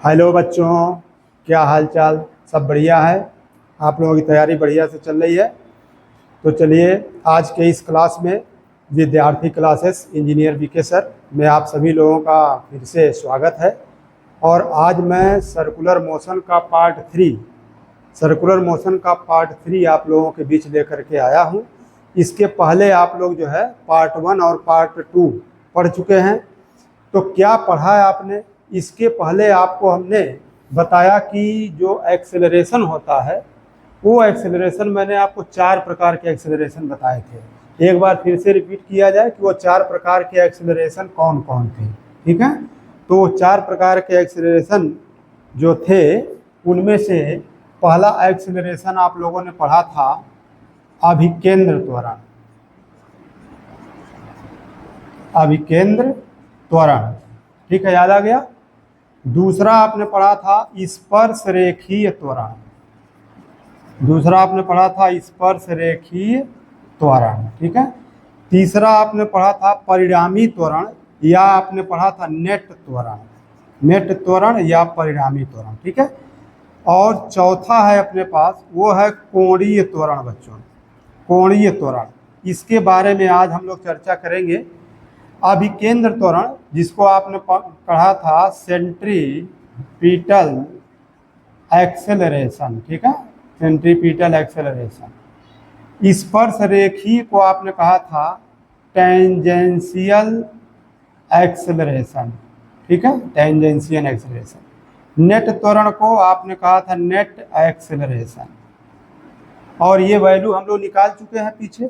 Hello बच्चों, क्या हाल चाल? सब बढ़िया है? आप लोगों की तैयारी बढ़िया से चल रही है? तो चलिए, आज के इस क्लास में विद्यार्थी क्लासेस इंजीनियर बीके सर में आप सभी लोगों का फिर से स्वागत है। और आज मैं सर्कुलर मोशन का पार्ट 3 आप लोगों के बीच लेकर के आया हूँ। इसके पहले आप लोग जो है पार्ट 1 और पार्ट 2 पढ़ चुके हैं। तो क्या पढ़ा है आपने? इसके पहले आपको हमने बताया कि जो एक्सेलरेशन होता है, वो एक्सेलरेशन मैंने आपको 4 प्रकार के एक्सेलरेशन बताए थे। एक बार फिर से रिपीट किया जाए कि वो 4 प्रकार के एक्सेलरेशन कौन कौन थे। ठीक है, तो 4 प्रकार के एक्सेलरेशन जो थे उनमें से पहला एक्सेलरेशन आप लोगों ने पढ़ा था अभिकेंद्र त्वरण। ठीक है, याद आ गया। दूसरा आपने पढ़ा था स्पर्श रेखीय त्वरण। ठीक है। तीसरा आपने पढ़ा था परिणामी त्वरण, या आपने पढ़ा था नेट त्वरण या परिणामी त्वरण। ठीक है। और चौथा है अपने पास, वो है कोणीय त्वरण। बच्चों, कोणीय त्वरण, इसके बारे में आज हम लोग चर्चा करेंगे। अभिकेंद्र त्वरण, जिसको आपने पढ़ा था सेंट्रीपिटल एक्सेलरेशन। ठीक है, सेंट्रीपिटल एक्सेलरेशन। स्पर्श रेखी को आपने कहा था टेंजेंशियल एक्सेलरेशन। ठीक है, टेंजेंशियल एक्सेलरेशन। नेट त्वरण को आपने कहा था नेट एक्सेलरेशन। और ये वैल्यू हम लोग निकाल चुके हैं पीछे।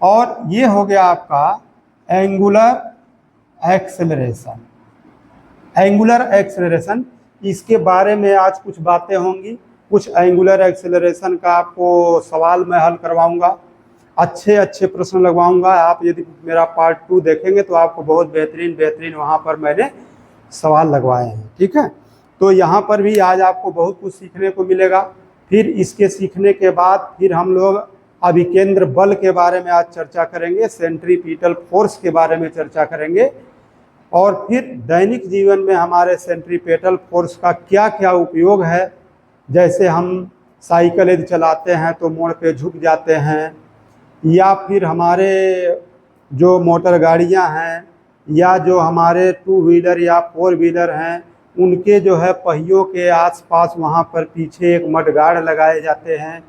और ये हो गया आपका एंगुलर एक्सेलरेशन। इसके बारे में आज कुछ बातें होंगी। कुछ एंगुलर एक्सेलरेशन का आपको सवाल मैं हल करवाऊंगा, अच्छे प्रश्न लगवाऊंगा। आप यदि मेरा पार्ट 2 देखेंगे तो आपको बहुत बेहतरीन वहाँ पर मैंने सवाल लगवाए हैं। ठीक है, तो यहाँ पर भी आज आपको बहुत कुछ सीखने को मिलेगा। फिर इसके सीखने के बाद फिर हम लोग अभिकेंद्र बल के बारे में आज चर्चा करेंगे, सेंट्रीपिटल फोर्स के बारे में चर्चा करेंगे। और फिर दैनिक जीवन में हमारे सेंट्रीपिटल फोर्स का क्या क्या उपयोग है। जैसे हम साइकिल यदि चलाते हैं तो मोड़ पे झुक जाते हैं, या फिर हमारे जो मोटर गाड़ियां हैं, या जो हमारे 2 व्हीलर या 4 व्हीलर हैं, उनके जो है पहियों के आसपास वहाँ पर पीछे एक मडगार्ड लगाए जाते हैं।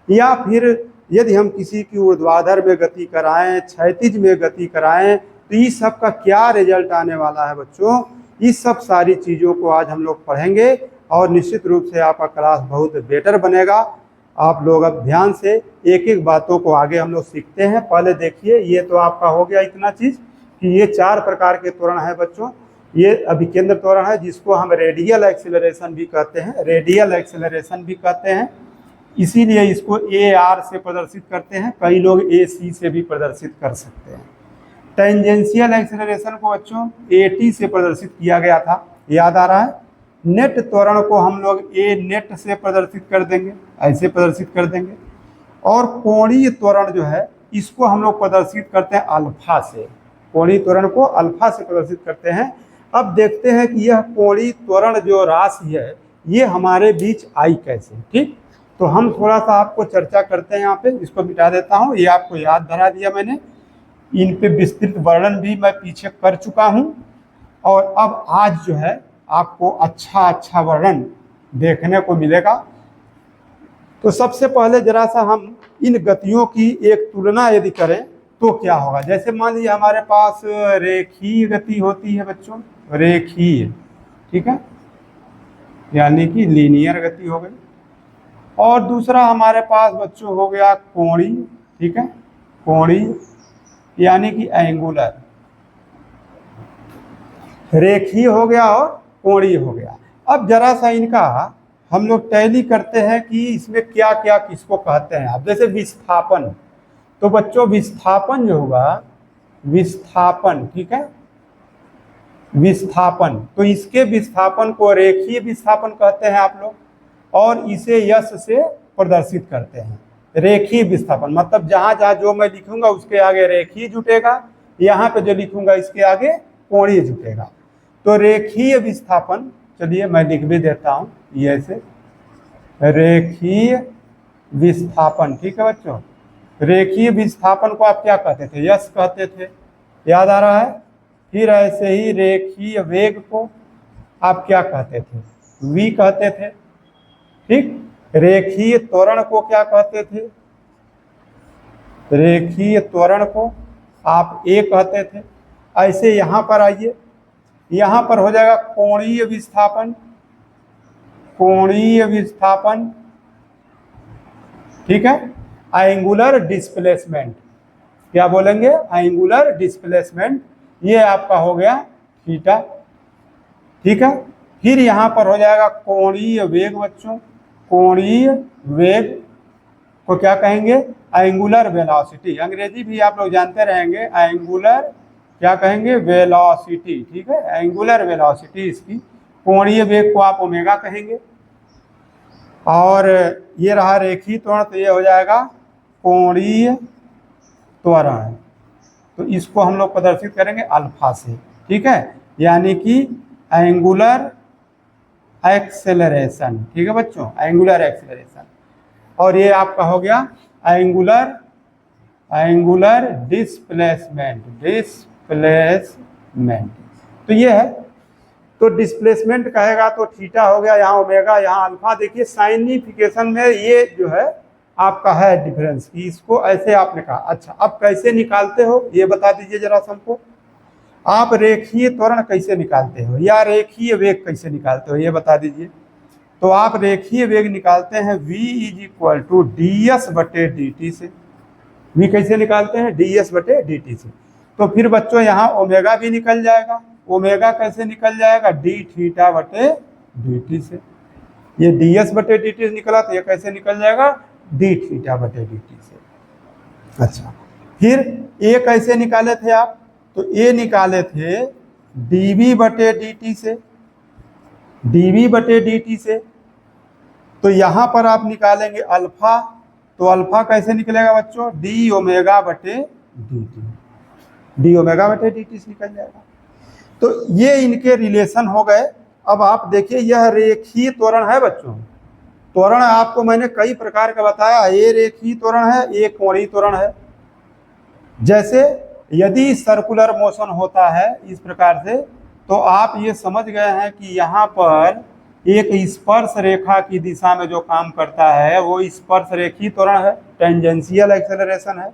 या फिर यदि हम किसी की ऊर्ध्वाधर में गति कराएं, क्षैतिज में गति कराएं, तो इस सब का क्या रिजल्ट आने वाला है बच्चों, इस सब सारी चीज़ों को आज हम लोग पढ़ेंगे। और निश्चित रूप से आपका क्लास बहुत बेटर बनेगा। आप लोग अब ध्यान से एक एक बातों को आगे हम लोग सीखते हैं। पहले देखिए, ये तो आपका हो गया इतना चीज़ कि ये 4 प्रकार के त्वरण है बच्चों। ये अभिकेंद्र त्वरण है, जिसको हम रेडियल एक्सेलरेशन भी कहते हैं। इसीलिए इसको AR से प्रदर्शित करते हैं। कई लोग AC से भी प्रदर्शित कर सकते हैं। टेंजेंशियल एक्सेलरेशन को बच्चों AT से प्रदर्शित किया गया था, याद आ रहा है। नेट त्वरण को हम लोग A नेट से प्रदर्शित कर देंगे, ऐसे प्रदर्शित कर देंगे। और कोणीय त्वरण जो है, इसको हम लोग प्रदर्शित करते हैं अल्फा से। कोणीय त्वरण को अल्फा से प्रदर्शित करते हैं। अब देखते हैं कि यह कोणीय त्वरण जो राशि है, ये हमारे बीच आई कैसे। ठीक, तो हम थोड़ा सा आपको चर्चा करते हैं। यहाँ पे इसको मिटा देता हूँ, ये आपको याद धरा दिया मैंने। इन पे विस्तृत वर्णन भी मैं पीछे कर चुका हूँ। और अब आज जो है आपको अच्छा वर्णन देखने को मिलेगा। तो सबसे पहले जरा सा हम इन गतियों की एक तुलना यदि करें तो क्या होगा। जैसे मान लीजिए हमारे पास रेखीय गति होती है बच्चों, रेखीय। ठीक है, यानी कि लीनियर गति हो गई। और दूसरा हमारे पास बच्चों हो गया कोणीय। ठीक है, कोणीय यानी कि एंगुलर। रेखीय हो गया और कोणीय हो गया। अब जरा सा इनका हम लोग टैली करते हैं कि इसमें क्या क्या किसको कहते हैं। अब जैसे विस्थापन, तो बच्चों विस्थापन जो होगा, विस्थापन, ठीक है, विस्थापन, तो इसके विस्थापन को रेखीय विस्थापन कहते हैं आप लोग। और इसे यश से प्रदर्शित करते हैं। रेखीय विस्थापन मतलब जहां जहां जो मैं लिखूंगा उसके आगे रेखीय जुटेगा, यहाँ पे जो लिखूंगा इसके आगे कोणीय जुटेगा। तो रेखीय विस्थापन चलिए मैं लिख भी देता हूँ ये ऐसे, रेखीय विस्थापन। ठीक है बच्चों, रेखीय विस्थापन को आप क्या कहते थे? यश कहते थे, याद आ रहा है। फिर ऐसे ही रेखीय वेग को आप क्या कहते थे? v कहते थे। ठीक, रेखीय त्वरण को क्या कहते थे? रेखीय त्वरण को आप a कहते थे। ऐसे यहां पर आइए, यहां पर हो जाएगा कोणीय विस्थापन, कोणीय विस्थापन। ठीक है, एंगुलर डिस्प्लेसमेंट, क्या बोलेंगे? एंगुलर डिस्प्लेसमेंट, ये आपका हो गया थीटा। ठीक है, फिर यहां पर हो जाएगा कोणीय वेग बच्चों, कोणीय वेग को क्या कहेंगे? Angular velocity. अंग्रेजी भी आप लोग जानते रहेंगे, एंगुलर क्या कहेंगे? वेलोसिटी। ठीक है, एंगुलर वेलोसिटी इसकी, कोणीय वेग को आप ओमेगा कहेंगे। और ये रहा रेखीय त्वरण, तो ये हो जाएगा कोणीय त्वरण, तो इसको हम लोग प्रदर्शित करेंगे अल्फा से। ठीक है, यानी कि एंगुलर एक्सेलरेशन। ठीक है बच्चों, एंगुलर एक्सेलरेशन। और ये आपका हो गया एंगुलर डिस्प्लेसमेंट, डिस्प्लेसमेंट। तो ये है, तो डिस्प्लेसमेंट कहेगा तो थीटा हो गया, यहाँ ओमेगा, यहाँ अल्फा। देखिए साइनिफिकेशन में ये जो है आपका है डिफरेंस, इसको ऐसे आपने कहा। अच्छा, अब कैसे निकालते हो ये बता दीजिए जरा सबको। आप रेखीय त्वरण कैसे निकालते हो या रेखीय वेग कैसे निकालते हो ये बता दीजिए। तो आप रेखीय वेग निकालते हैं v = ds/dt से। v कैसे निकालते हैं? ds/dt से। तो फिर बच्चों यहाँ ओमेगा भी निकल जाएगा। ओमेगा कैसे निकल जाएगा? dθ/dt से। ये ds/dt निकला, तो ये कैसे निकल जाएगा? dθ/dt से। अच्छा, फिर a कैसे निकाले थे आप? तो a निकाले थे dv/dt से, dv/dt से। तो यहां पर आप निकालेंगे अल्फा, तो अल्फा कैसे निकलेगा बच्चों? dω/dt, dω/dt से निकल जाएगा। तो ये इनके रिलेशन हो गए। अब आप देखिए, यह रेखीय त्वरण है बच्चों। त्वरण आपको मैंने कई प्रकार का बताया, ये रेखीय त्वरण है, ये कोणीय त्वरण है। जैसे यदि सर्कुलर मोशन होता है इस प्रकार से, तो आप ये समझ गए हैं कि यहाँ पर एक स्पर्श रेखा की दिशा में जो काम करता है वो स्पर्श रेखीय त्वरण है, टेंजेंशियल एक्सेलरेशन है।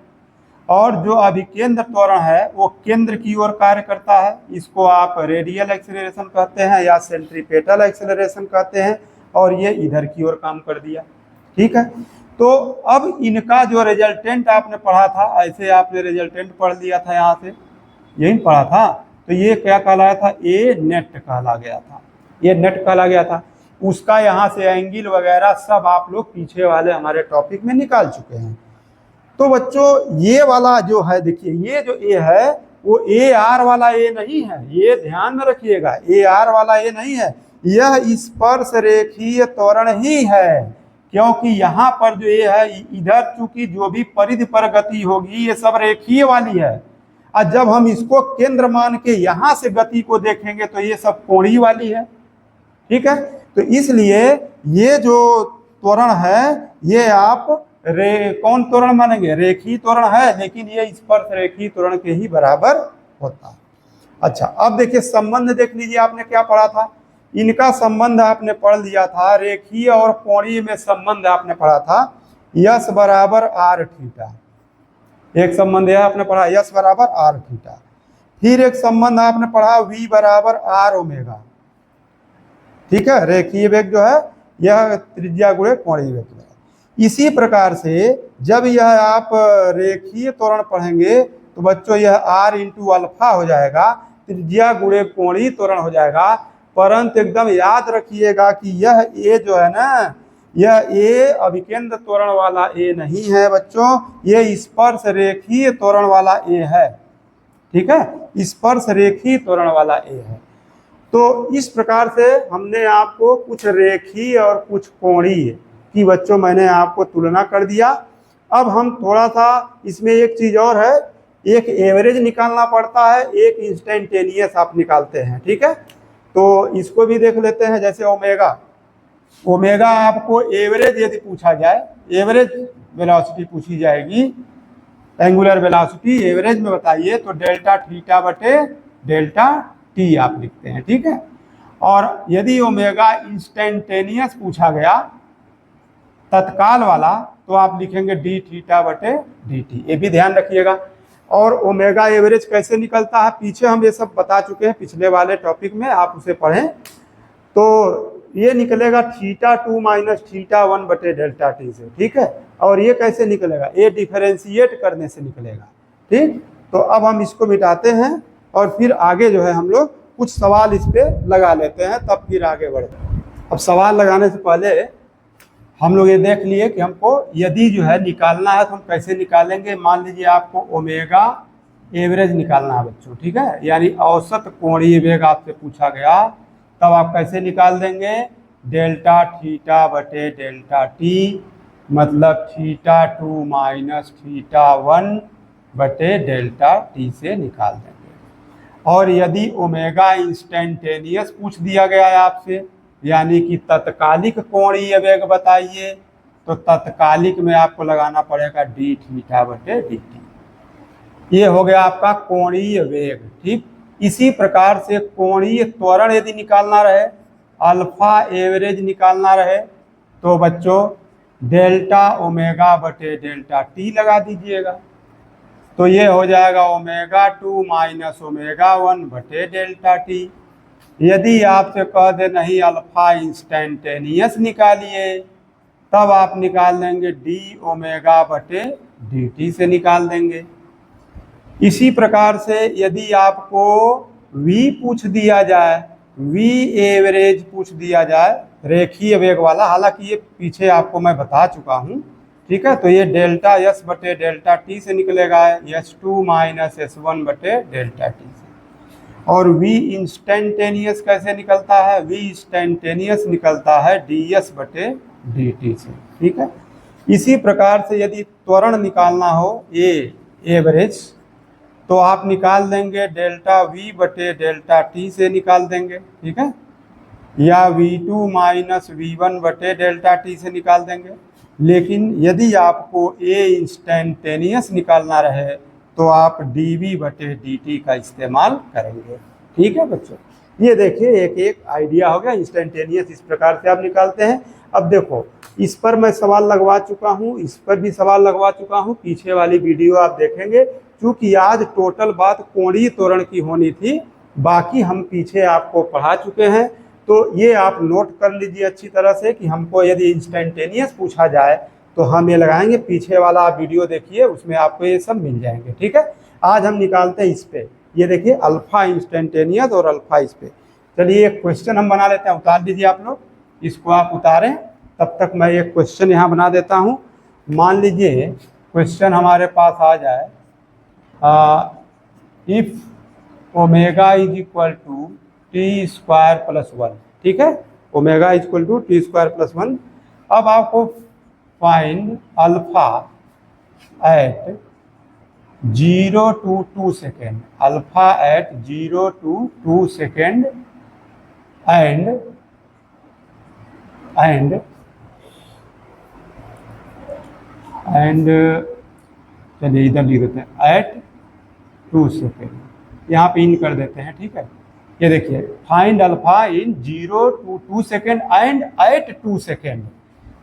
और जो अभिकेंद्र त्वरण है वो केंद्र की ओर कार्य करता है, इसको आप रेडियल एक्सेलरेशन कहते हैं या सेंट्रीपेटल एक्सेलरेशन कहते हैं, और ये इधर की ओर काम कर दिया। ठीक है, तो अब इनका जो रिजल्टेंट आपने पढ़ा था, ऐसे आपने रिजल्टेंट पढ़ लिया था, यहाँ से यही पढ़ा था, तो ये क्या कहलाया था? ए नेट कहला गया था, ये नेट कहला गया था। उसका यहाँ से एंगल वगैरह सब आप लोग पीछे वाले हमारे टॉपिक में निकाल चुके हैं। तो बच्चों ये वाला जो है, देखिए ये जो ए है वो ए आर वाला ए नहीं है, ये ध्यान में रखिएगा, ए आर वाला ए नहीं है, यह स्पर्श रेखीय त्वरण ही है। क्योंकि यहाँ पर जो ये है, इधर चूंकि जो भी परिधि पर गति होगी ये सब रेखीय वाली है, और जब हम इसको केंद्र मान के यहाँ से गति को देखेंगे तो ये सब कोणीय वाली है। ठीक है, तो इसलिए ये जो त्वरण है ये आप कौन त्वरण मानेंगे? रेखीय त्वरण है, लेकिन ये स्पर्श रेखीय त्वरण के ही बराबर होता है। अच्छा, अब देखिए संबंध देख लीजिए, आपने क्या पढ़ा था? इनका संबंध आपने पढ़ लिया था, रेखीय और कोणीय में संबंध आपने पढ़ा था यश बराबर आर थीटा। एक संबंध यह आपने पढ़ा यश बराबर आर थीटा। फिर एक संबंध आपने पढ़ा v बराबर आर ओमेगा। ठीक है, रेखीय वेग जो है यह त्रिज्या गुणे कोणीय वेग है। इसी प्रकार से जब यह आप रेखीय त्वरण पढ़ेंगे तो बच्चों यह r × अल्फा हो जाएगा, त्रिज्या गुणे कोणीय त्वरण हो जाएगा। परंतु एकदम याद रखिएगा कि यह ए जो है ना, यह ए अभिकेंद्र त्वरण वाला ए नहीं है बच्चों, ये स्पर्श रेखीय त्वरण वाला ए है। ठीक है, स्पर्श रेखीय त्वरण वाला ए है। तो इस प्रकार से हमने आपको कुछ रेखीय और कुछ कोणीय की बच्चों मैंने आपको तुलना कर दिया। अब हम थोड़ा सा इसमें एक चीज और है, एक एवरेज निकालना पड़ता है, एक इंस्टेंटेनियस आप निकालते हैं। ठीक है, तो इसको भी देख लेते हैं। जैसे ओमेगा, ओमेगा आपको एवरेज यदि पूछा जाए, एवरेज वेलोसिटी पूछी जाएगी, एंगुलर वेलोसिटी एवरेज में बताइए, तो डेल्टा थीटा बटे डेल्टा टी आप लिखते हैं, ठीक है। और यदि ओमेगा इंस्टेंटेनियस पूछा गया, तत्काल वाला, तो आप लिखेंगे डी थीटा बटे डी टी, ये भी ध्यान रखिएगा। और ओमेगा एवरेज कैसे निकलता है, पीछे हम ये सब बता चुके हैं पिछले वाले टॉपिक में, आप उसे पढ़ें। तो ये निकलेगा थीटा 2 माइनस थीटा 1 बटे डेल्टा टी से, ठीक है। और ये कैसे निकलेगा, ये डिफरेंशिएट करने से निकलेगा, ठीक। तो अब हम इसको मिटाते हैं और फिर आगे जो है हम लोग कुछ सवाल इस पे लगा लेते हैं, तब फिर आगे बढ़ते हैं। अब सवाल लगाने से पहले हम लोग ये देख लिए कि हमको यदि जो है निकालना है तो हम कैसे निकालेंगे। मान लीजिए आपको ओमेगा एवरेज निकालना है बच्चों, ठीक है, यानी औसत कोणीय वेग आपसे पूछा गया, तब आप कैसे निकाल देंगे, डेल्टा थीटा बटे डेल्टा टी, मतलब थीटा 2 माइनस थीटा 1 बटे डेल्टा टी से निकाल देंगे। और यदि ओमेगा इंस्टेंटेनियस पूछ दिया गया है आपसे, यानी कि तत्कालिक कोणीय वेग बताइए, तो तत्कालिक में आपको लगाना पड़ेगा डी थीटा बटे डी टी। ये हो गया आपका कोणीय वेग, ठीक। इसी प्रकार से कोणीय त्वरण यदि निकालना रहे, अल्फा एवरेज निकालना रहे, तो बच्चों डेल्टा ओमेगा बटे डेल्टा टी लगा दीजिएगा। तो ये हो जाएगा ओमेगा 2 माइनस ओमेगा 1 बटे डेल्टा टी। यदि आपसे कह दे नहीं अल्फा इंस्टेंटेनियस निकालिए, तब आप निकाल देंगे डी ओमेगा बटे डी टी से निकाल देंगे। इसी प्रकार से यदि आपको v पूछ दिया जाए, v एवरेज पूछ दिया जाए, रेखीय वेग वाला, हालांकि ये पीछे आपको मैं बता चुका हूँ, ठीक है, तो ये डेल्टा एस बटे डेल्टा टी से निकलेगा, S2 माइनस S1 बटे डेल्टा टी से। और v इंस्टेंटेनियस कैसे निकलता है, v इंस्टेंटेनियस निकलता है ds बटे dt से, ठीक है। इसी प्रकार से यदि त्वरण निकालना हो a एवरेज, तो आप निकाल देंगे डेल्टा v बटे डेल्टा t से निकाल देंगे, ठीक है, या v2 माइनस v1 बटे डेल्टा t से निकाल देंगे। लेकिन यदि आपको a इंस्टेंटेनियस निकालना रहे, तो आप dv बटे dt का इस्तेमाल करेंगे, ठीक है बच्चों। ये देखिए एक एक आइडिया हो गया। इंस्टेंटेनियस इस प्रकार से आप निकालते हैं। अब देखो, इस पर मैं सवाल लगवा चुका हूँ, इस पर भी सवाल लगवा चुका हूँ, पीछे वाली वीडियो आप देखेंगे। क्योंकि आज टोटल बात कोणीय त्वरण की होनी थी, बाकी हम पीछे आपको पढ़ा चुके हैं। तो ये आप नोट कर लीजिए अच्छी तरह से कि हमको यदि इंस्टेंटेनियस पूछा जाए तो हम ये लगाएंगे। पीछे वाला आप वीडियो देखिए, उसमें आपको ये सब मिल जाएंगे, ठीक है। आज हम निकालते हैं इस पे, ये देखिए अल्फा इंस्टेंटेनियस और अल्फा इस पे। चलिए एक क्वेश्चन हम बना लेते हैं, उतार दीजिए आप लोग, इसको आप उतारें, तब तक मैं एक क्वेश्चन यहाँ बना देता हूँ। मान लीजिए क्वेश्चन हमारे पास आ जाए, if omega is equal to t square plus 1, ठीक है, omega is equal to t square plus 1। अब आपको find alpha at 0 to 2 second, alpha at 0 to 2 second and चलिए इधर लिख देते हैं एट 2 सेकेंड, यहाँ पे इन कर देते हैं, ठीक है। ये देखिए find alpha in 0 to 2 second and at 2 second,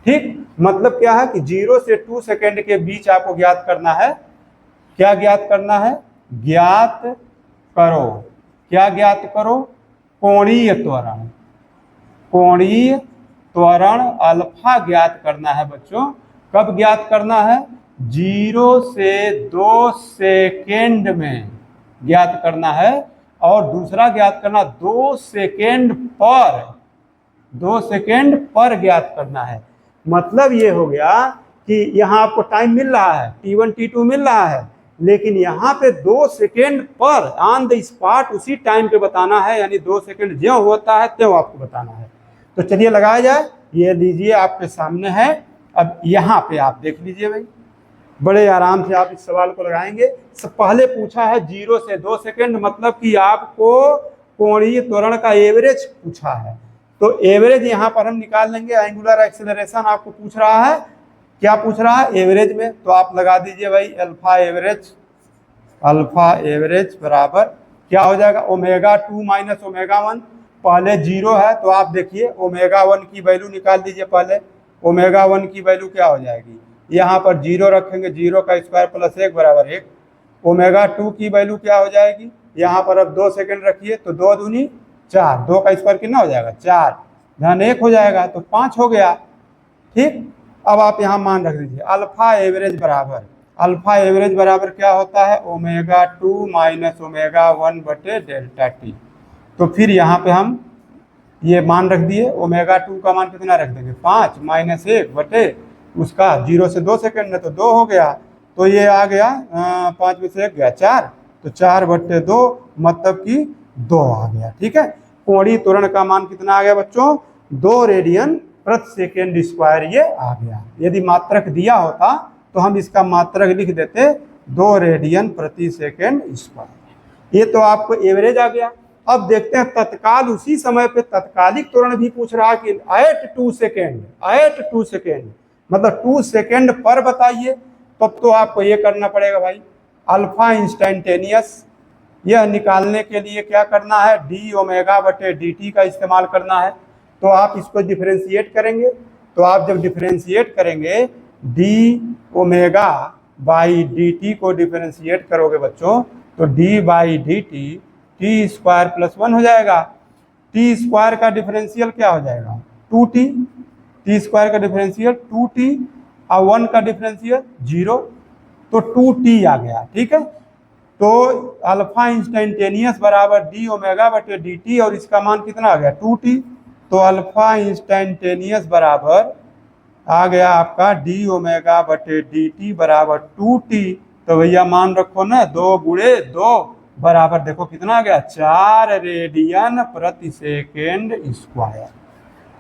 ठीक। मतलब क्या है कि 0 से 2 सेकेंड के बीच आपको ज्ञात करना है। क्या ज्ञात करना है, ज्ञात करो, क्या ज्ञात करो, कोणीय त्वरण, कोणीय त्वरण अल्फा ज्ञात करना है बच्चों। कब ज्ञात करना है, 0 से 2 सेकेंड में ज्ञात करना है। और दूसरा ज्ञात करना 2 सेकेंड पर ज्ञात करना है। मतलब ये हो गया कि यहाँ आपको टाइम मिल रहा है, T1 T2 मिल रहा है, लेकिन यहाँ पे 2 सेकेंड पर ऑन द स्पॉट उसी टाइम पे बताना है, यानी 2 सेकेंड ज्यों होता है त्यों आपको बताना है। तो चलिए लगाया जाए, ये लीजिए आपके सामने है। अब यहाँ पे आप देख लीजिए भाई, बड़े आराम से आप इस सवाल को लगाएंगे। सब पहले पूछा है 0 से 2 सेकेंड, मतलब कि आपको कोणीय त्वरण का एवरेज पूछा है, तो एवरेज यहाँ पर हम निकाल लेंगे। एंगुलर एक्सेलरेशन आपको पूछ रहा है, क्या पूछ रहा है, एवरेज में, तो आप लगा दीजिए भाई अल्फा एवरेज बराबर क्या हो जाएगा, ओमेगा 2 माइनस ओमेगा 1। पहले 0 है तो आप देखिए ओमेगा 1 की वैल्यू निकाल दीजिए। पहले ओमेगा 1 की वैल्यू क्या हो जाएगी, यहाँ पर 0 रखेंगे, 0 का स्क्वायर प्लस 1 बराबर 1। ओमेगा 2 की वैल्यू क्या हो जाएगी, यहाँ पर अब 2 सेकेंड रखिए, तो 2 दूनी 4, 2 का स्क्वायर कितना हो जाएगा 4, धन 1 हो जाएगा, तो 5 हो गया। ठीक, अब आप यहाँ मान रख दीजिए अल्फा एवरेज बराबर क्या होता है, ओमेगा 2 माइनस ओमेगा 1 बटे डेल्टा टी। तो फिर यहाँ पे हम ये मान रख दिए, ओमेगा 2 का मान कितना रख देंगे 5 माइनस 1 बटे उसका 0 से 2 सेकेंड में तो 2 हो गया, तो ये आ गया 5 में से 1 गया 4, तो 4 बटे 2 मतलब कि 2 आ गया। ठीक है, कोणीय त्वरण का मान कितना आ गया बच्चों, 2 रेडियन प्रति सेकेंड स्क्वायर ये आ गया। यदि मात्रक दिया होता तो हम इसका मात्रक लिख देते 2 रेडियन प्रति सेकेंड स्क्वायर। ये तो आपको एवरेज आ गया। अब देखते हैं तत्काल उसी समय पे तत्कालिक त्वरण भी पूछ रहा है कि एट 2 सेकेंड मतलब 2 सेकेंड पर बताइए। तब तो आपको ये करना पड़ेगा भाई, अल्फा इंस्टेंटेनियस, यह निकालने के लिए क्या करना है, डी ओमेगा बटे डी टी का इस्तेमाल करना है। तो आप इसको डिफरेंशिएट करेंगे, तो आप जब डिफरेंशिएट करेंगे D omega by D T को डिफरेंशिएट करोगे बच्चों, तो D by D T T square plus 1 हो जाएगा। टी स्क्वायर का डिफरेंशियल क्या हो जाएगा 2t, टी स्क्वायर का डिफरेंशियल 2t और 1 का डिफरेंशियल 0, तो 2t आ गया। ठीक है, तो अल्फा इंस्टेंटेनियस बराबर डी ओमेगा बटे डी टी, और इसका मान कितना आ गया 2t, तो अल्फा इंस्टेंटेनियस बराबर आ गया आपका डी ओमेगा बटे डी टी बराबर 2t। तो भैया मान रखो ना, 2 गुणे 2 बराबर देखो कितना आ गया 4 रेडियन प्रति सेकेंड स्क्वायर।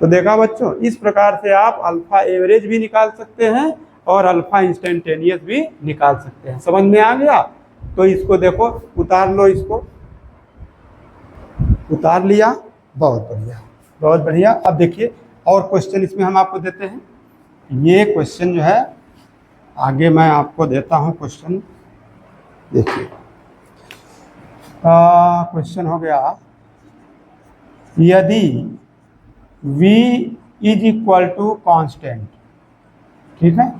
तो देखा बच्चों, इस प्रकार से आप अल्फा एवरेज भी निकाल सकते हैं और अल्फा इंस्टेंटेनियस भी निकाल सकते हैं। समझ में आ गया? तो इसको देखो, उतार लो, इसको उतार लिया, बहुत बढ़िया बहुत बढ़िया। अब देखिए और क्वेश्चन इसमें हम आपको देते हैं। ये क्वेश्चन जो है आगे मैं आपको देता हूँ क्वेश्चन। देखिए क्वेश्चन हो गया, यदि v is equal to constant, ठीक है,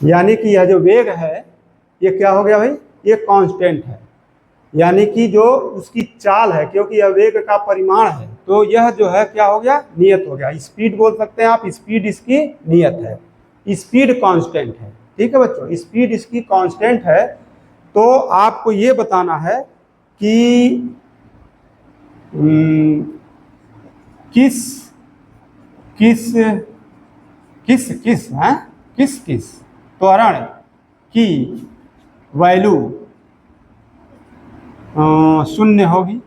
यानी कि यह जो वेग है ये क्या हो गया भाई, ये कांस्टेंट है, यानी कि जो उसकी चाल है, क्योंकि यह वेग का परिमाण है, तो यह जो है क्या हो गया, नियत हो गया। स्पीड बोल सकते हैं आप, स्पीड इसकी नियत है, स्पीड कांस्टेंट है। ठीक है बच्चों, स्पीड इसकी कांस्टेंट है। तो आपको ये बताना है कि किस किस किस किस है किस किस त्वरण की वैल्यू शून्य होगी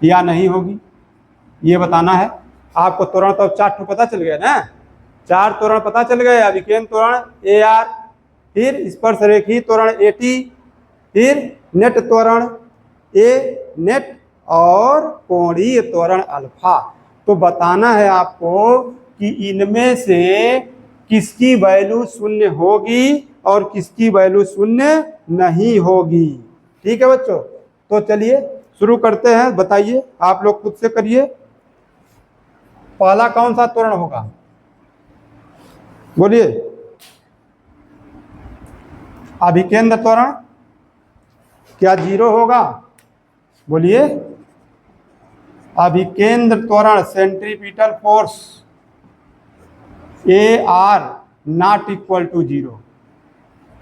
या नहीं होगी, ये बताना है आपको। त्वरण तो 4 पता चल गया ना, 4 त्वरण पता चल गए। अभिकेंद्र त्वरण ए आर, फिर स्पर्शरेखीय त्वरण ए टी, फिर नेट त्वरण ए नेट और कोणीय त्वरण अल्फा। तो बताना है आपको कि इनमें से किसकी वैल्यू शून्य होगी और किसकी वैल्यू शून्य नहीं होगी। ठीक है बच्चों, तो चलिए शुरू करते हैं। बताइए, आप लोग खुद से करिए, पहला कौन सा त्वरण होगा, बोलिए। अभिकेंद्र त्वरण क्या 0 होगा, बोलिए। अभिकेंद्र त्वरण centripetal force a r not equal to 0।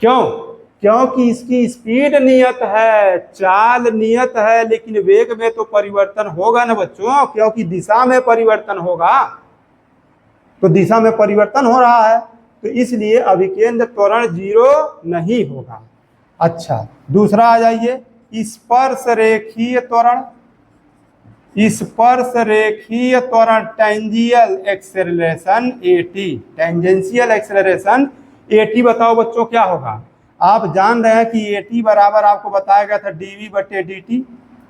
क्यों? क्योंकि इसकी स्पीड नियत है, चाल नियत है, लेकिन वेग में तो परिवर्तन होगा ना बच्चों, क्योंकि दिशा में परिवर्तन होगा। तो दिशा में परिवर्तन हो रहा है, तो इसलिए अभिकेंद्र त्वरण 0 नहीं होगा। अच्छा, दूसरा आ जाइए, स्पर्श रेखीय त्वरण। स्पर्श रेखीय त्वरण tangential acceleration a t, tangential acceleration a t बताओ बच्चों क्या होगा। आप जान रहे हैं कि ए टी बराबर आपको बताया गया था डी वी बटे डी टी,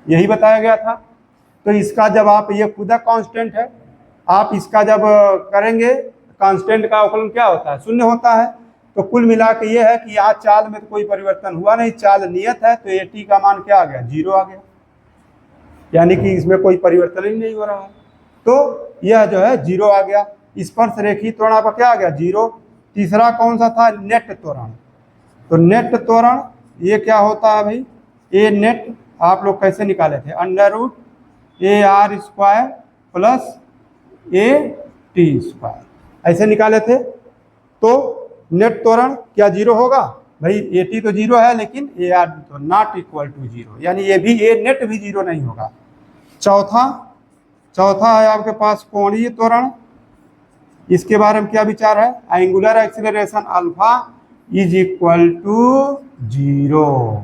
यही बताया गया था। तो इसका जब आप, ये खुदा कांस्टेंट है, आप इसका जब करेंगे, कांस्टेंट का अवकलन क्या होता है, शून्य होता है। तो कुल मिला के ये है कि यहाँ चाल में तो कोई परिवर्तन हुआ नहीं, चाल नियत है, तो ए टी का मान क्या आ गया, 0 आ गया, यानी कि इसमें कोई परिवर्तन ही नहीं हो रहा है। तो यह जो है 0 आ गया। स्पर्श रेखी त्वरण आपका क्या आ गया, 0। तीसरा कौन सा था, नेट त्वरण। तो नेट त्वरण ये क्या होता है भाई, ए नेट आप लोग कैसे निकाले थे, √AR² प्लस AT², ऐसे निकाले थे। तो नेट त्वरण क्या 0 होगा भाई, AT तो 0 है लेकिन AR तो नॉट इक्वल टू 0, यानी ये भी ए नेट भी 0 नहीं होगा। चौथा है आपके पास कोणीय त्वरण। इसके बारे में क्या विचार है, angular acceleration alpha is equal to 0।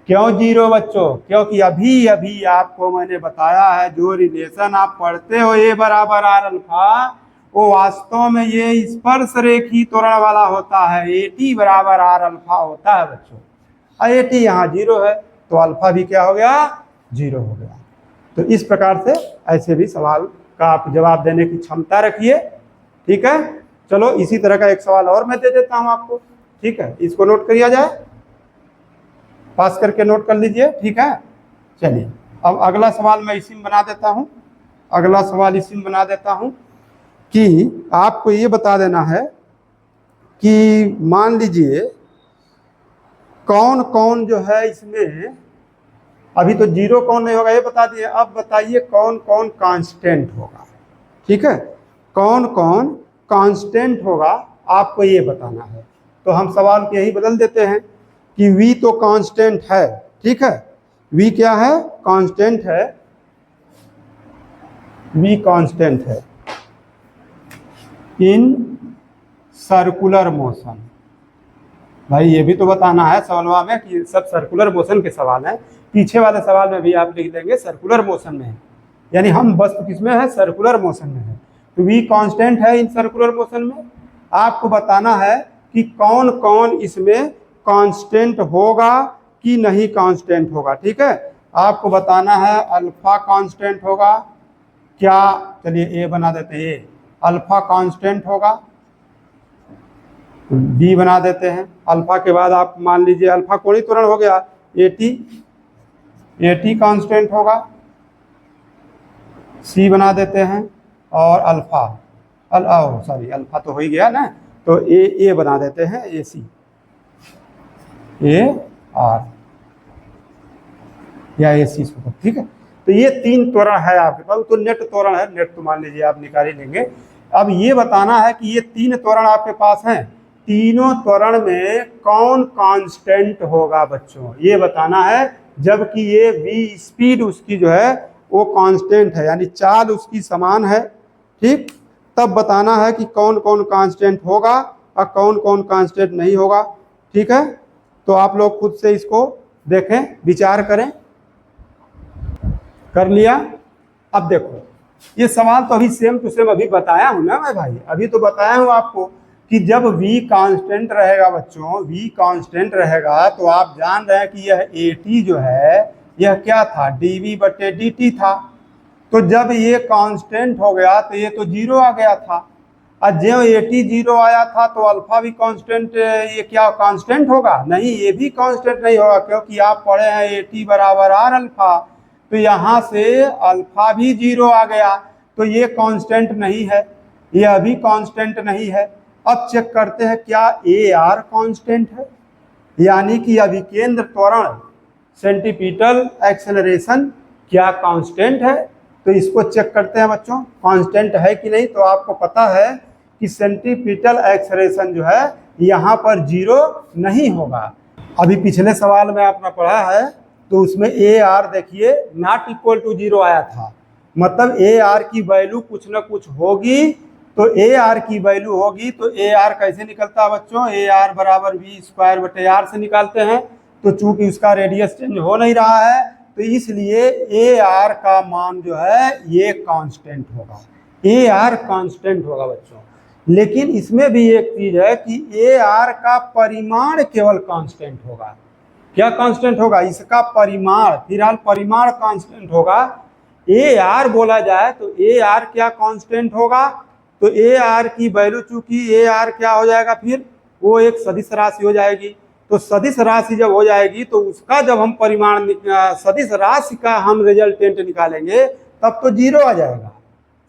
क्यों 0 बच्चों, क्योंकि अभी अभी आपको मैंने बताया है जो रिलेशन आप पढ़ते हो ए बराबर आर अल्फा, वो वास्तव में ये स्पर्श रेखी त्वरण वाला होता है, ए टी बराबर आर अल्फा होता है बच्चों। ए टी यहाँ 0 है तो अल्फा भी क्या हो गया, 0 हो गया। तो इस प्रकार से ऐसे भी सवाल का आप जवाब देने की क्षमता रखिए, ठीक है। चलो इसी तरह का एक सवाल और मैं दे देता हूं आपको, ठीक है, इसको नोट किया जाए, पास करके नोट कर लीजिए, ठीक है। चलिए अब अगला सवाल मैं इसी में बना देता हूं, अगला सवाल इसी में बना देता हूं कि आपको ये बता देना है कि मान लीजिए कौन कौन जो है इसमें, अभी तो 0 कौन नहीं होगा ये बता दिए, अब बताइए कौन कौन कांस्टेंट होगा, ठीक है, कौन कौन कांस्टेंट होगा आपको ये बताना है। तो हम सवाल को यही बदल देते हैं कि v तो कांस्टेंट है, ठीक है, v क्या है, कांस्टेंट है, v कांस्टेंट है इन सर्कुलर मोशन। भाई ये भी तो बताना है सवालवा में कि सब सर्कुलर मोशन के सवाल हैं, पीछे वाले सवाल में भी आप लिख देंगे सर्कुलर मोशन में है, यानी हम वस्तु किसमें है, सर्कुलर मोशन में है। तो v कांस्टेंट है इन सर्कुलर मोशन में, आपको बताना है कि कौन कौन इसमें कांस्टेंट होगा कि नहीं कांस्टेंट होगा, ठीक है। आपको बताना है अल्फा कांस्टेंट होगा क्या, चलिए ए बना देते हैं, अल्फा कांस्टेंट होगा, बी बना देते हैं। अल्फा के बाद आप मान लीजिए अल्फा कोणीय त्वरण हो गया, एटी कांस्टेंट होगा, सी बना देते हैं, और अल्फा सॉरी अल्फा तो हो ही गया ना, तो ए बना देते हैं, ए सी, ए आर या ए सी, ठीक है। तो ये 3 त्वरण है आपके पास, तो नेट त्वरण है, नेट तो मान लीजिए आप निकाल ही लेंगे। अब ये बताना है कि ये 3 त्वरण आपके पास हैं, तीनों त्वरण में कौन कांस्टेंट होगा बच्चों, ये बताना है। जबकि ये v स्पीड उसकी जो है वो कांस्टेंट है, यानी चाल उसकी समान है, ठीक, तब बताना है कि कौन कौन कांस्टेंट होगा और कौन कौन कांस्टेंट नहीं होगा, ठीक है। तो आप लोग खुद से इसको देखें, विचार करें। कर लिया। अब देखो ये सवाल तो अभी सेम टू सेम अभी बताया हूं ना मैं भाई, अभी तो बताया हूं आपको कि जब v कांस्टेंट रहेगा बच्चों, v कांस्टेंट रहेगा तो आप जान रहे हैं कि यह at जो है यह क्या था, dv बटे dt था। तो जब ये कांस्टेंट हो गया तो ये तो 0 आ गया था, और जब at 0 आया था तो अल्फा भी कांस्टेंट, ये क्या कांस्टेंट होगा, नहीं ये भी कांस्टेंट नहीं होगा, क्योंकि आप पढ़े हैं at बराबर आर अल्फा, तो यहाँ से अल्फा भी 0 आ गया, तो ये कांस्टेंट नहीं है, यह भी कांस्टेंट नहीं है। अब चेक करते हैं क्या ए आर कांस्टेंट है, यानी कि अभिकेंद्र त्वरण सेंटीपिटल एक्सेलरेशन क्या कांस्टेंट है। तो इसको चेक करते हैं बच्चों कांस्टेंट है कि नहीं। तो आपको पता है कि सेंटीपिटल एक्सेलरेशन जो है यहाँ पर 0 नहीं होगा। अभी पिछले सवाल में आपने पढ़ा है तो उसमें ए आर देखिए नॉट इक्वल टू 0 आया था, मतलब ए आर की वैल्यू कुछ ना कुछ होगी, तो ए आर की वैल्यू होगी। तो ए आर कैसे निकलता है बच्चों, ए आर बराबर वी स्क्वायर बटे आर से निकालते हैं। तो चूंकि उसका रेडियस चेंज हो नहीं रहा है तो इसलिए ए आर का मान जो है ये कांस्टेंट होगा, ए आर कांस्टेंट होगा बच्चों। लेकिन इसमें भी एक चीज है कि ए आर का परिमाण केवल कांस्टेंट होगा। क्या कांस्टेंट होगा? इसका परिमाण, फिलहाल परिमाण कांस्टेंट होगा। ए आर बोला जाए तो ए आर क्या कांस्टेंट होगा? तो ए आर की वैल्यू, चूंकि ए आर क्या हो जाएगा, फिर वो एक सदिश राशि हो जाएगी। तो सदिश राशि जब हो जाएगी तो उसका जब हम परिमाण, सदिश राशि का हम रिजल्टेंट निकालेंगे तब तो जीरो आ जाएगा।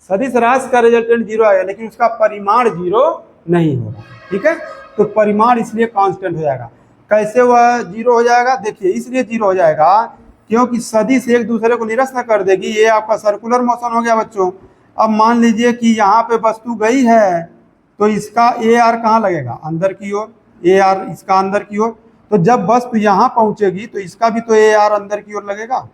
सदिश राशि का रिजल्टेंट जीरो आएगा, लेकिन उसका परिमाण जीरो नहीं होगा। ठीक है, तो परिमाण इसलिए कांस्टेंट हो जाएगा। कैसे वह जीरो हो जाएगा? देखिए, इसलिए जीरो हो जाएगा क्योंकि सदिश एक दूसरे को निरस्त कर देगी। ये आपका सर्कुलर मोशन हो गया बच्चों। अब मान लीजिए कि यहाँ पे वस्तु गई है तो इसका ए आर कहाँ लगेगा? अंदर की ओर। ए आर इसका अंदर की ओर। तो जब वस्तु यहाँ पहुंचेगी तो इसका भी तो ए आर अंदर की ओर लगेगा।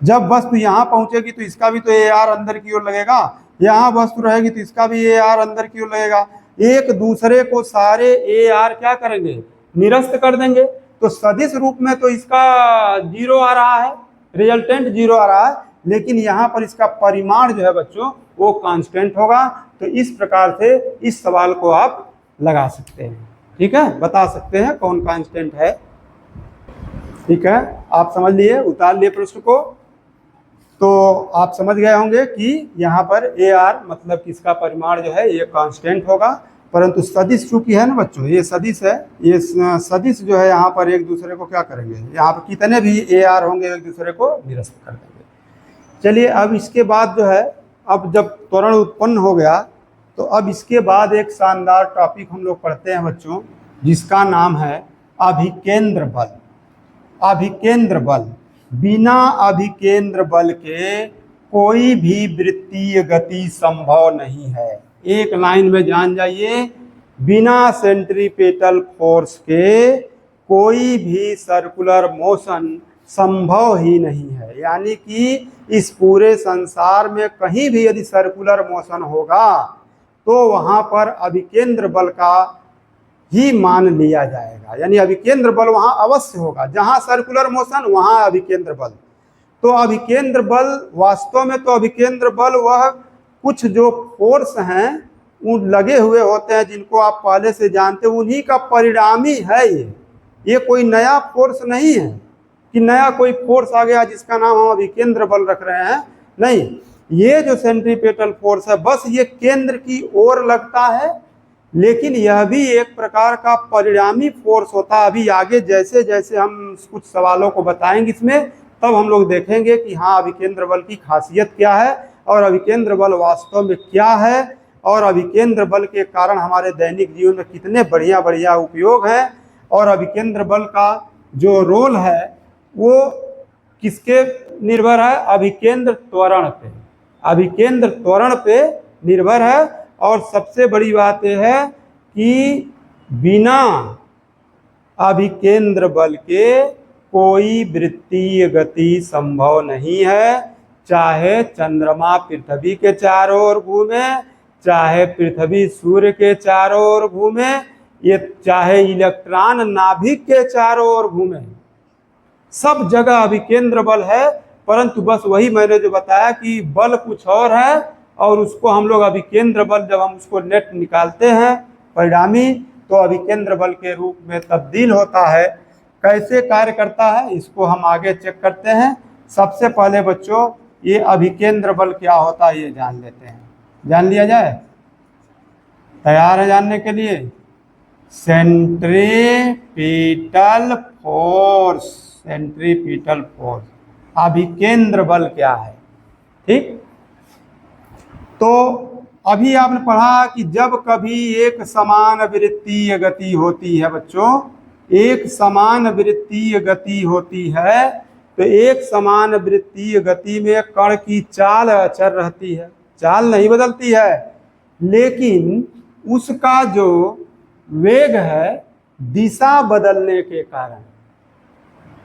जब वस्तु यहाँ पहुंचेगी तो इसका भी तो ए आर अंदर की ओर लगेगा। यहाँ वस्तु रहेगी तो इसका भी ए आर अंदर की ओर लगेगा। एक दूसरे को सारे ए आर क्या करेंगे? निरस्त कर देंगे। तो सदिश रूप में तो इसका जीरो आ रहा है, रिजल्टेंट जीरो आ रहा है, लेकिन यहाँ पर इसका परिमाण जो है बच्चों वो कांस्टेंट होगा। तो इस प्रकार से इस सवाल को आप लगा सकते हैं। ठीक है, बता सकते हैं कौन कांस्टेंट है। ठीक है, आप समझ लिए, उतार लिए प्रश्न को। तो आप समझ गए होंगे कि यहाँ पर ए आर मतलब किसका परिमाण जो है ये कांस्टेंट होगा। परंतु सदिश चूंकि है ना बच्चों, ये सदिश है, ये सदिश जो है यहाँ पर एक दूसरे को क्या करेंगे, यहाँ पर कितने भी ए आर होंगे एक दूसरे को निरस्त कर देंगे। चलिए, अब इसके बाद जो है, अब जब त्वरण उत्पन्न हो गया तो अब इसके बाद एक शानदार टॉपिक हम लोग पढ़ते हैं बच्चों, जिसका नाम है अभिकेंद्र बल। अभिकेंद्र बल, बिना अभिकेंद्र बल के कोई भी वृत्तीय गति संभव नहीं है। एक लाइन में जान जाइए, बिना सेंट्रीपेटल फोर्स के कोई भी सर्कुलर मोशन संभव ही नहीं है। यानी कि इस पूरे संसार में कहीं भी यदि सर्कुलर मोशन होगा तो वहां पर अभिकेंद्र बल का ही मान लिया जाएगा। यानी अभिकेंद्र बल वहां अवश्य होगा, जहां सर्कुलर मोशन वहां अभिकेंद्र बल। तो अभिकेंद्र बल वास्तव में, तो अभिकेंद्र बल वह कुछ जो फोर्स हैं वो लगे हुए होते हैं जिनको आप पहले से जानते हो, उन्हीं का परिणामी है ये कोई नया फोर्स नहीं है कि नया कोई फोर्स आ गया जिसका नाम हम अभिकेंद्र बल रख रहे हैं। नहीं, ये जो सेंट्रीपेटल फोर्स है बस ये केंद्र की ओर लगता है, लेकिन यह भी एक प्रकार का परिणामी फोर्स होता है। अभी आगे जैसे जैसे हम कुछ सवालों को बताएंगे इसमें, तब हम लोग देखेंगे कि हाँ अभिकेंद्र बल की खासियत क्या है और अभिकेंद्र बल वास्तव में क्या है और अभिकेंद्र बल के कारण हमारे दैनिक जीवन में कितने बढ़िया बढ़िया उपयोग हैं और अभिकेंद्र बल का जो रोल है वो किसके निर्भर है? अभिकेंद्र त्वरण पे। अभिकेंद्र त्वरण पे निर्भर है। और सबसे बड़ी बात यह है कि बिना अभिकेंद्र बल के कोई वृत्तीय गति संभव नहीं है। चाहे चंद्रमा पृथ्वी के चारों ओर घूमे, चाहे पृथ्वी सूर्य के चारों ओर घूमे, ये चाहे इलेक्ट्रॉन नाभिक के चारों ओर घूमे, सब जगह अभिकेंद्र बल है। परंतु बस वही मैंने जो बताया कि बल कुछ और है और उसको हम लोग अभिकेंद्र बल, जब हम उसको नेट निकालते हैं परिणामी, तो अभिकेंद्र बल के रूप में तब्दील होता है। कैसे कार्य करता है इसको हम आगे चेक करते हैं। सबसे पहले बच्चों ये अभिकेंद्र बल क्या होता है ये जान लेते हैं। जान लिया जाए? तैयार है जानने के लिए? सेंट्रीपिटल फोर्स, सेंट्रीपिटल फोर्स, अभिकेंद्र बल क्या है। ठीक, तो अभी आपने पढ़ा कि जब कभी एक समान वृत्तीय गति होती है बच्चों, एक समान वृत्तीय गति होती है, तो एक समान वृत्तीय गति में कण की चाल अचर रहती है, चाल नहीं बदलती है, लेकिन उसका जो वेग है दिशा बदलने के कारण,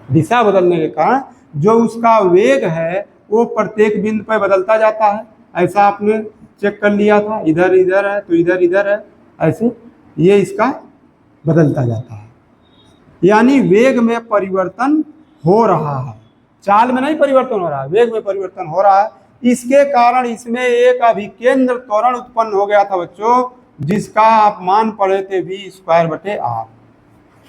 दिशा बदलने के कारण जो उसका वेग है वो प्रत्येक बिंदु पर बदलता जाता है। ऐसा आपने चेक कर लिया था, इधर इधर है तो इधर इधर है, ऐसे ये इसका बदलता जाता है। यानी वेग में परिवर्तन हो रहा है, चाल में नहीं परिवर्तन हो रहा है, वेग में परिवर्तन हो रहा है। इसके कारण इसमें एक अभिकेंद्र त्वरण उत्पन्न हो गया था बच्चों, जिसका आप मान पढ़े थे v²/r।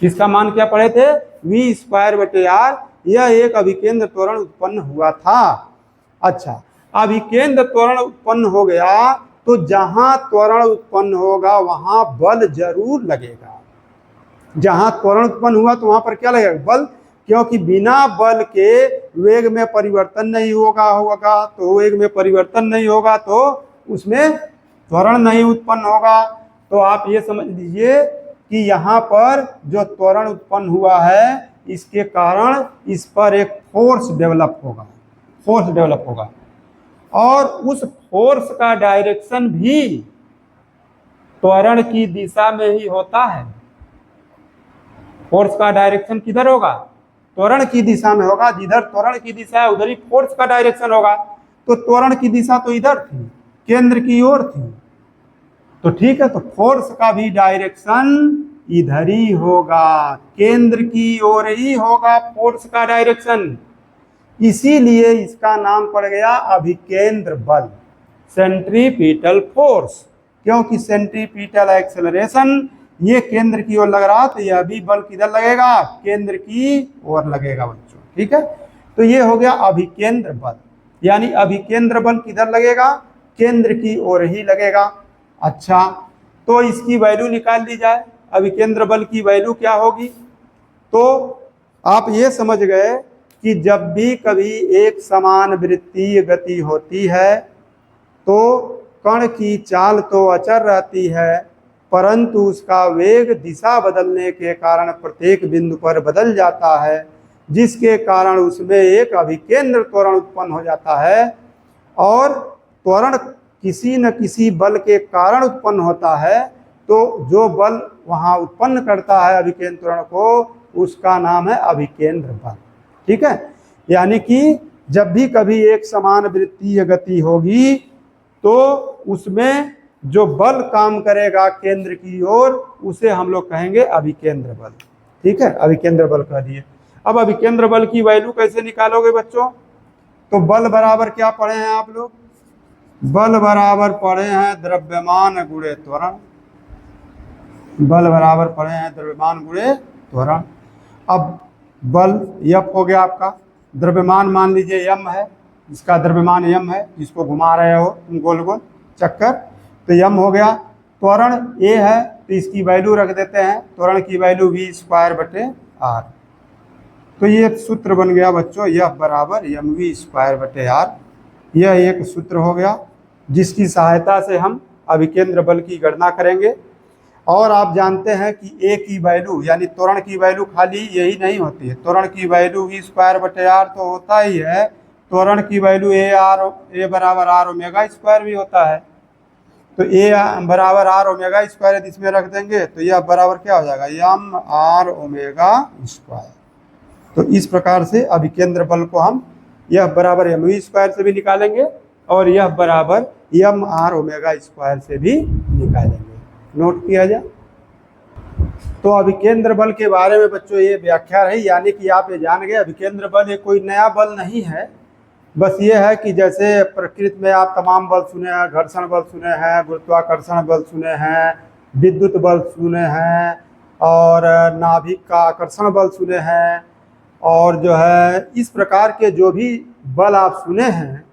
इसका मान क्या पढ़े थे? v²/r। यह एक अभिकेंद्र त्वरण उत्पन्न हुआ था। अच्छा, अभिकेंद्र त्वरण उत्पन्न हो गया तो जहां त्वरण उत्पन्न होगा वहां बल जरूर लगेगा। जहां त्वरण उत्पन्न हुआ तो वहां पर क्या लगेगा? बल, क्योंकि बिना बल के वेग में परिवर्तन नहीं होगा तो वेग में परिवर्तन नहीं होगा तो उसमें त्वरण नहीं उत्पन्न होगा। तो आप ये समझ लीजिए कि यहाँ पर जो त्वरण उत्पन्न हुआ है इसके कारण इस पर एक फोर्स डेवलप होगा और उस फोर्स का डायरेक्शन भी त्वरण की दिशा में ही होता है। फोर्स का डायरेक्शन किधर होगा? त्वरण की दिशा में होगा। जिधर त्वरण की दिशा है उधर ही फोर्स का डायरेक्शन होगा। तो त्वरण की दिशा तो इधर थी, केंद्र की ओर थी, तो ठीक है, तो फोर्स का भी डायरेक्शन इधर ही होगा, केंद्र की ओर ही होगा फोर्स का डायरेक्शन। इसीलिए इसका नाम पड़ गया अभिकेंद्र बल, सेंट्रीपिटल फोर्स। क्योंकि सेंट्रीपिटल एक्सेलरेशन ये केंद्र की ओर लग रहा, तो यह भी बल किधर लगेगा? केंद्र की ओर लगेगा बच्चों। ठीक है, तो ये हो गया अभिकेंद्र बल, यानी अभिकेंद्र बल किधर लगेगा? केंद्र की ओर ही लगेगा। अच्छा, तो इसकी वैल्यू निकाल ली जाए। अभिकेंद्र बल की वैल्यू क्या होगी? तो आप ये समझ गए कि जब भी कभी एक समान वृत्तीय गति होती है तो कण की चाल तो अचर रहती है, परंतु उसका वेग दिशा बदलने के कारण प्रत्येक बिंदु पर बदल जाता है, जिसके कारण उसमें एक अभिकेंद्र त्वरण उत्पन्न हो जाता है। और त्वरण किसी न किसी बल के कारण उत्पन्न होता है, तो जो बल वहाँ उत्पन्न करता है अभिकेंद्र त्वरण को, उसका नाम है अभिकेंद्र बल। ठीक है, यानी कि जब भी कभी एक समान वृत्तीय गति होगी तो उसमें जो बल काम करेगा केंद्र की ओर, उसे हम लोग कहेंगे अभिकेंद्र बल। ठीक है, अभिकेंद्र बल कह दिए। अब अभिकेंद्र बल की वैल्यू कैसे निकालोगे बच्चों? तो बल बराबर क्या पढ़े हैं आप लोग? बल बराबर पढ़े हैं द्रव्यमान गुणे त्वरण। बल बराबर पढ़े हैं द्रव्यमान गुणे त्वरण। अब बल F हो गया आपका, द्रव्यमान मान लीजिए m है, इसका द्रव्यमान m है, जिसको घुमा रहे हो तुम गोल गोल चक्कर, तो m हो गया। त्वरण a है तो इसकी वैल्यू रख देते हैं, त्वरण की वैल्यू v²/r। तो ये सूत्र बन गया बच्चों, F बराबर mv²/r। यह एक सूत्र हो गया जिसकी सहायता से हम अभिकेंद्र बल की गणना करेंगे। और आप जानते हैं कि a की वैल्यू यानी त्वरण की वैल्यू खाली यही नहीं होती है, त्वरण की वैल्यू v²/r तो होता ही है, त्वरण की वैल्यू a बराबर r ओमेगा स्क्वायर भी होता है। तो a बराबर r ओमेगा स्क्वायर यदि इसमें रख देंगे तो यह बराबर क्या हो जाएगा? m r omega square. तो इस प्रकार से अभिकेंद्र बल को हम यह बराबर mv² से भी निकालेंगे और यह बराबर m r ओमेगा स्क्वायर से भी निकालेंगे। नोट किया जाए। तो अभिकेंद्र बल के बारे में बच्चों ये व्याख्या रही, यानी कि आप ये जान गए अभिकेंद्र बल ये कोई नया बल नहीं है, बस ये है कि जैसे प्रकृति में आप तमाम बल सुने हैं, घर्षण बल सुने हैं, गुरुत्वाकर्षण बल सुने हैं, विद्युत बल सुने हैं और नाभिक का आकर्षण बल सुने हैं, और जो है इस प्रकार के जो भी बल आप सुने हैं,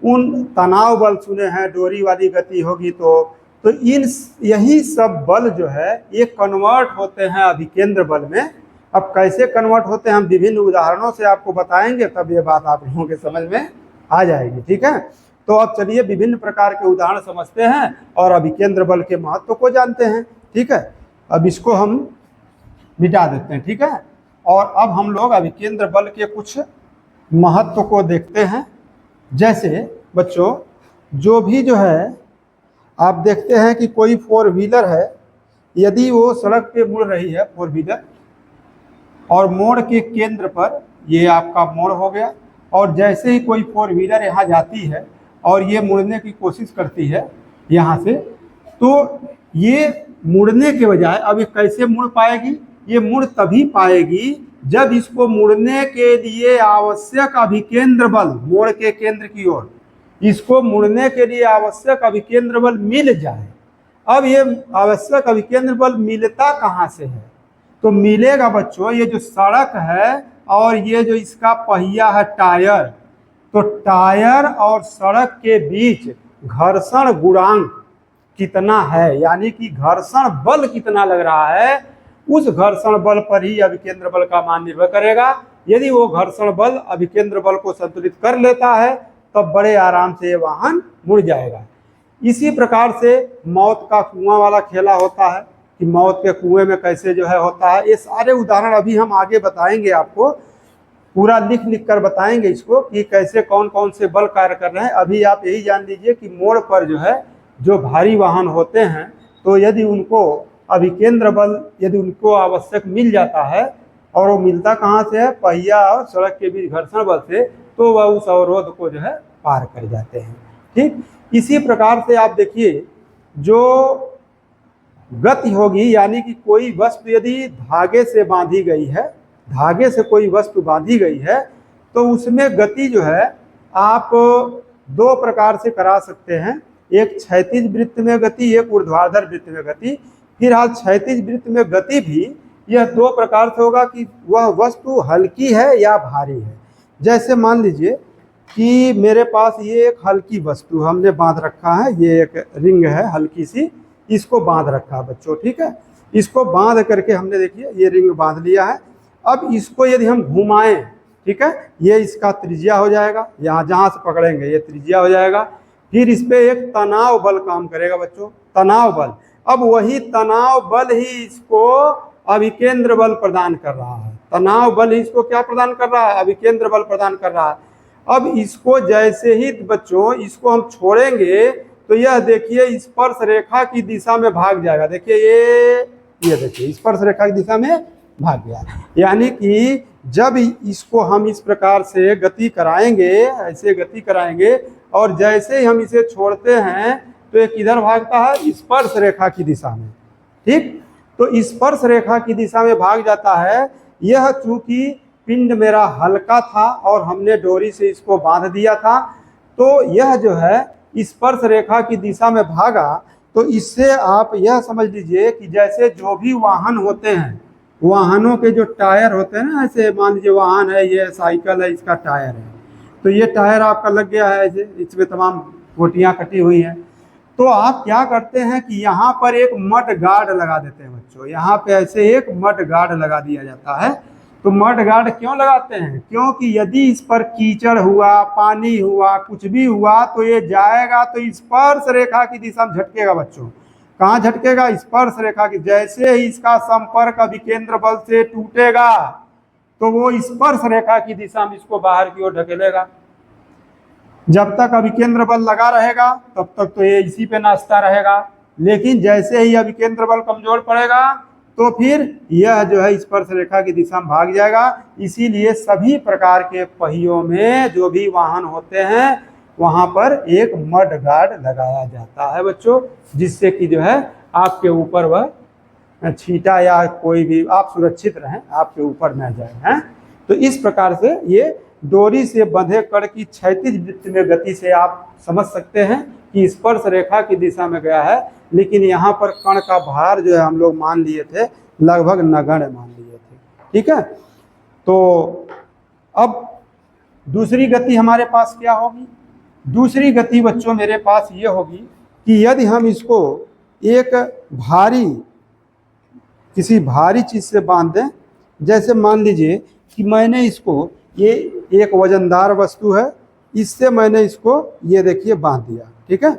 उन तनाव बल सुने हैं, डोरी वाली गति होगी तो इन यही सब बल जो है ये कन्वर्ट होते हैं अभिकेंद्र बल में। अब कैसे कन्वर्ट होते हैं हम विभिन्न उदाहरणों से आपको बताएंगे, तब ये बात आप लोगों के समझ में आ जाएगी। ठीक है, तो अब चलिए विभिन्न प्रकार के उदाहरण समझते हैं और अभिकेंद्र बल के महत्व को जानते हैं। ठीक है, अब इसको हम मिटा देते हैं। ठीक है, और अब हम लोग अभिकेंद्र बल के कुछ महत्व को देखते हैं। जैसे बच्चों जो भी जो है आप देखते हैं कि कोई 4 व्हीलर है, यदि वो सड़क पे मुड़ रही है 4 व्हीलर, और मोड़ के केंद्र पर ये आपका मोड़ हो गया, और जैसे ही कोई 4 व्हीलर यहाँ जाती है और ये मुड़ने की कोशिश करती है यहाँ से, तो ये मुड़ने के बजाय अब ये कैसे मुड़ पाएगी? ये मुड़ तभी पाएगी जब इसको मुड़ने के लिए आवश्यक अभिकेंद्र बल, मोड़ के केंद्र की ओर इसको मुड़ने के लिए आवश्यक अभिकेंद्र बल मिल जाए। अब ये आवश्यक अभिकेंद्र बल मिलता कहाँ से है? तो मिलेगा बच्चों, ये जो सड़क है और ये जो इसका पहिया है टायर, तो टायर और सड़क के बीच घर्षण गुणांक कितना है, यानी कि घर्षण बल कितना लग रहा है, उस घर्षण बल पर ही अभिकेंद्र बल का मान निर्भर करेगा। यदि वो घर्षण बल अभिकेंद्र बल को संतुलित कर लेता है तब बड़े आराम से ये वाहन मुड़ जाएगा। इसी प्रकार से मौत का कुआं वाला खेला होता है कि मौत के कुएं में कैसे जो है होता है। ये सारे उदाहरण अभी हम आगे बताएंगे, आपको पूरा लिख लिख कर बताएंगे इसको कि कैसे कौन कौन से बल कार्य कर रहे हैं। अभी आप यही जान लीजिए कि मोड़ पर जो है जो भारी वाहन होते हैं, तो यदि उनको अभिकेंद्र बल यदि उनको आवश्यक मिल जाता है, और वो मिलता कहाँ से है, पहिया और सड़क के बीच घर्षण बल से, तो वह उस अवरोध को जो है पार कर जाते हैं। ठीक इसी प्रकार से आप देखिए, जो गति होगी, यानी कि कोई वस्तु यदि धागे से बांधी गई है, धागे से कोई वस्तु बांधी गई है, तो उसमें गति जो है आप दो प्रकार से करा सकते हैं। एक क्षैतिज वृत्त में गति, एक ऊर्ध्वाधर वृत्त में गति। फिलहाल क्षैतिज वृत्त में गति भी यह दो प्रकार से होगा कि वह वस्तु हल्की है या भारी है। जैसे मान लीजिए कि मेरे पास ये एक हल्की वस्तु हमने बांध रखा है, ये एक रिंग है हल्की सी, इसको बांध रखा है बच्चों। ठीक है, इसको बांध करके हमने देखिए ये रिंग बांध लिया है। अब इसको यदि हम घुमाएं, ठीक है, ये इसका त्रिज्या हो जाएगा, यहाँ जहाँ से पकड़ेंगे ये त्रिज्या हो जाएगा। फिर इस पे एक तनाव बल काम करेगा बच्चों, तनाव बल। अब वही तनाव बल ही इसको अभिकेंद्र बल प्रदान कर रहा है। तनाव बल ही इसको क्या प्रदान कर रहा है, अभिकेंद्र बल प्रदान कर रहा है। अब इसको जैसे ही बच्चों इसको हम छोड़ेंगे तो यह देखिए स्पर्श रेखा की दिशा में भाग जाएगा। देखिए ये देखिए स्पर्श रेखा की दिशा में भाग गया। यानी कि जब इसको हम इस प्रकार से गति कराएंगे, ऐसे गति कराएंगे, और जैसे ही हम इसे छोड़ते हैं तो ये किधर भागता है, स्पर्श रेखा की दिशा में। ठीक, तो स्पर्श रेखा की दिशा में भाग जाता है। यह चूंकि पिंड मेरा हल्का था और हमने डोरी से इसको बांध दिया था, तो यह जो है स्पर्श रेखा की दिशा में भागा। तो इससे आप यह समझ लीजिए कि जैसे जो भी वाहन होते हैं, वाहनों के जो टायर होते हैं ना, ऐसे मान लीजिए वाहन है, ये साइकिल है, इसका टायर है, तो ये टायर आपका लग गया है ऐसे, इसमें तमाम गोटियाँ कटी हुई हैं। तो आप क्या करते हैं कि यहाँ पर एक मड गार्ड लगा देते हैं बच्चों। यहाँ पे ऐसे एक मड गार्ड लगा दिया जाता है। तो मड गार्ड क्यों लगाते हैं, क्योंकि यदि इस पर कीचड़ हुआ, पानी हुआ, कुछ भी हुआ, तो ये जाएगा तो स्पर्श रेखा की दिशा में झटकेगा बच्चों। कहाँ झटकेगा, स्पर्श रेखा की। जैसे ही इसका संपर्क अभिकेंद्र बल से टूटेगा तो वो स्पर्श रेखा की दिशा में इसको बाहर की ओर ढकेलेगा। जब तक अभिकेंद्र बल लगा रहेगा तब तक तो ये इसी पे नाचता रहेगा, लेकिन जैसे ही अभिकेंद्र बल कमजोर पड़ेगा तो फिर यह जो है स्पर्श रेखा की दिशा में भाग जाएगा। इसीलिए सभी प्रकार के पहियों में जो भी वाहन होते हैं वहां पर एक मड गार्ड लगाया जाता है बच्चों, जिससे कि जो है आपके ऊपर वह छींटा या कोई भी आप सुरक्षित रहें, आपके ऊपर न जाए हैं। तो इस प्रकार से ये डोरी से बंधे कण की क्षैतिज वृत्त में गति से आप समझ सकते हैं कि स्पर्श रेखा की दिशा में गया है, लेकिन यहाँ पर कण का भार जो है हम लोग मान लिए थे लगभग नगण्य मान लिए थे। ठीक है, तो अब दूसरी गति हमारे पास क्या होगी, दूसरी गति बच्चों मेरे पास ये होगी कि यदि हम इसको एक भारी किसी भारी चीज से बांध दें, जैसे मान लीजिए कि मैंने इसको, ये एक वजनदार वस्तु है, इससे मैंने इसको ये देखिए बांध दिया। ठीक है,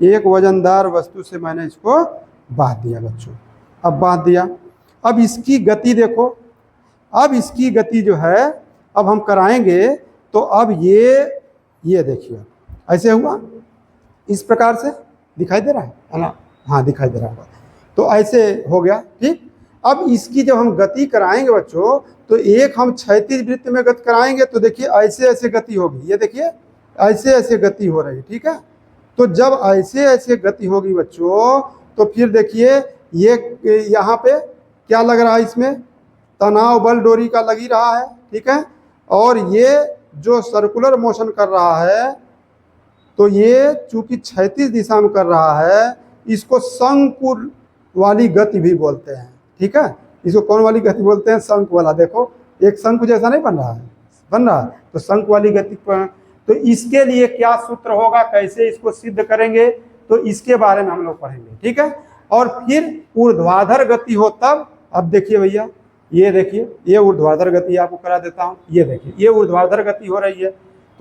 एक वजनदार वस्तु से मैंने इसको बांध दिया बच्चों। अब बांध दिया, अब इसकी गति देखो, अब इसकी गति जो है अब हम कराएंगे तो अब ये देखिए ऐसे हुआ, इस प्रकार से दिखाई दे रहा है ना, हाँ दिखाई दे रहा होगा। तो ऐसे हो गया। ठीक, अब इसकी जब हम गति कराएंगे बच्चों तो एक हम क्षैतिज वृत्त में गति कराएंगे तो देखिए ऐसे ऐसे गति होगी, ये देखिए ऐसे ऐसे गति हो रही है। ठीक है, तो जब ऐसे ऐसे गति होगी बच्चों तो फिर देखिए ये यहाँ पे क्या लग रहा है, इसमें तनाव बल डोरी का लग ही रहा है। ठीक है, और ये जो सर्कुलर मोशन कर रहा है तो ये चूंकि क्षैतिज दिशा में कर रहा है इसको शंकु वाली गति भी बोलते हैं। ठीक है, इसको कौन वाली गति बोलते हैं? शंकु वाला। देखो एक शंकु जैसा नहीं बन रहा है, बन रहा है, तो शंकु वाली गति पर। तो इसके लिए क्या सूत्र होगा, कैसे इसको सिद्ध करेंगे, तो इसके बारे में हम लोग पढ़ेंगे। ठीक है, और फिर ऊर्ध्वाधर गति हो तब। अब देखिए भैया, ये देखिए, ये ऊर्ध्वाधर गति आपको करा देता हूँ। ये देखिए, ये ऊर्ध्वाधर गति हो रही है,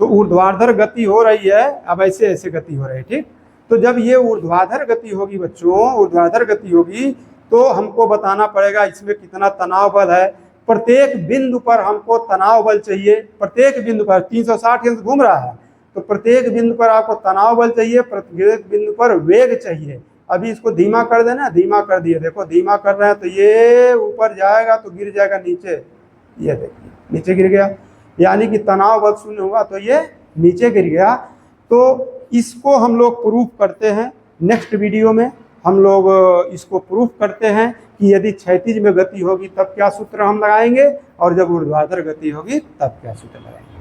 तो ऊर्ध्वाधर गति हो रही है, अब ऐसे ऐसे गति हो रही है। ठीक, तो जब ये ऊर्ध्वाधर गति होगी बच्चों, ऊर्ध्वाधर गति होगी, तो हमको बताना पड़ेगा इसमें कितना तनाव बल है। प्रत्येक बिंदु पर हमको तनाव बल चाहिए, प्रत्येक बिंदु पर 360 अंश घूम रहा है, तो प्रत्येक बिंदु पर आपको तनाव बल चाहिए, प्रत्येक बिंदु पर वेग चाहिए। अभी इसको धीमा कर देना, धीमा कर दिए, देखो धीमा कर रहे हैं तो ये ऊपर जाएगा तो गिर जाएगा नीचे, ये देखिए नीचे गिर गया, यानी कि तनाव बल शून्य हुआ तो ये नीचे गिर गया। तो इसको हम लोग प्रूफ करते हैं नेक्स्ट वीडियो में। हम लोग इसको प्रूफ करते हैं कि यदि क्षैतिज में गति होगी तब क्या सूत्र हम लगाएंगे, और जब ऊर्ध्वाधर गति होगी तब क्या सूत्र लगाएंगे।